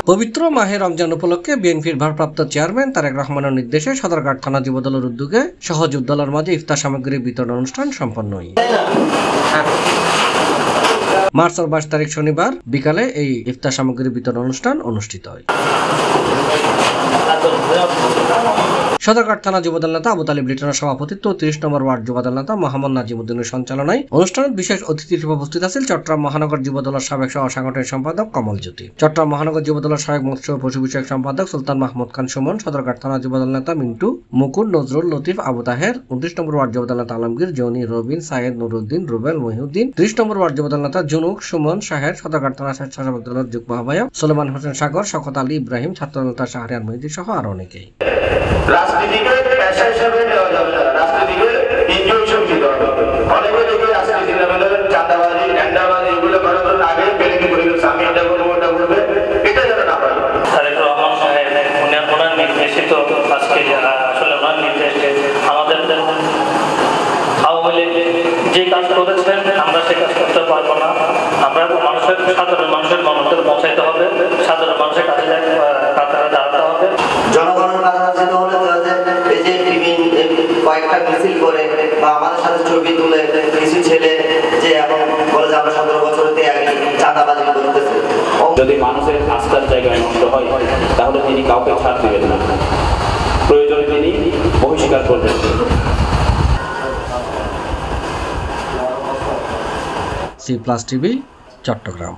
পবিত্র মাহে রমজান উপলক্ষে বিএনপির ভারপ্রাপ্ত চেয়ারম্যান তারেক রহমানের নির্দেশে সদরঘাট থানা যুবদলের উদ্যোগে সহযোদ্ধার মাঝে ইফতার সামগ্রী বিতরণ অনুষ্ঠান সম্পন্ন হয়। মার্চ 22 তারিখ শনিবার বিকালে এই ইফতার সামগ্রী বিতরণ অনুষ্ঠান অনুষ্ঠিত হয়। সদরঘাট থানা যুবদল নেতা আবু তালিব লিটনের সভাপতিত্ব 30 নম্বর ওয়ার্ড যুবদল নেতা মোহাম্মদ নাজিমউদ্দিনের সঞ্চালনায় অনুষ্ঠানত বিশেষ অতিথি হিসেবে উপস্থিত আছেন চট্টগ্রাম মহানগর যুবদলের সাবেক সহ সাংগঠনিক সম্পাদক কমল জ্যোতি, চট্টগ্রাম মহানগর যুবদলের সাবেক মৎস্য ও পশু বিষয়ক সম্পাদক সুলতান মাহমুদ খান সুমন, সদরঘাট থানা যুবদল নেতা মিন্টু, মুকুল, নজরুল, লতিফ, আবু তাহের, 29 নম্বর ওয়ার্ড যুবদল নেতা আলমগীর, জনি, রবিন, সাইদ, নুরুদ্দিন, রুবেল, মহিউদ্দিন, 30 নম্বর ওয়ার্ড যুবদল নেতা জুনুক, সুমন, শাহের, সদরঘাট থানা স্বেচ্ছাসেবক দলের যুগ্ম আহ্বায়ক সুলেমান হোসেন সাগর, শওকত আলী ইব্রাহিম, ছাত্র নেতা শাহরিয়ার মহিউদ্দিন সহ আরো অনেকেই। রাজনীতিকে পেশা হিসেবে নেওয়া যাবে না, রাজনীতিকে এনজিও হিসেবে নিতে হবে। অনেকে দেখে রাজনীতি লেভেলের চাঁদাবাজি, টেন্ডারবাজি এগুলো করার জন্য আগে প্ল্যানিং করে গেছে, আমি এটা করবো ওটা করবে, এটা যেন না হয়। তারেক রহমান সাহেব ওনার নির্দেশিত আজকে আসলে ওনার নির্দেশে আমাদের আওয়ামী লীগ যে কাজ করেছেন আমরা সে কাজ করতে পারবো না। আমরা সাধারণ মানুষের মনোযোগ পৌঁছাইতে হবে, সাধারণ মানুষের কাছে কাতারে দাঁড়াতে হবে। জনগণের কাছে হলে এই যে কয়েকটা মিছিল করে বা আমাদের সাথে ছবি তুলে কিছু ছেলে যে এখন বলে যে আমরা 17 বছরতে আগে চাঁদাবাজি করতেছে। যদি মানুষের আস্থার জায়গায় নষ্ট হয় তাহলে তিনি কাউকে ছাড় দিবেন না, প্রয়োজনে তিনি বহিষ্কার করবেন। C+ TV, Chittagong.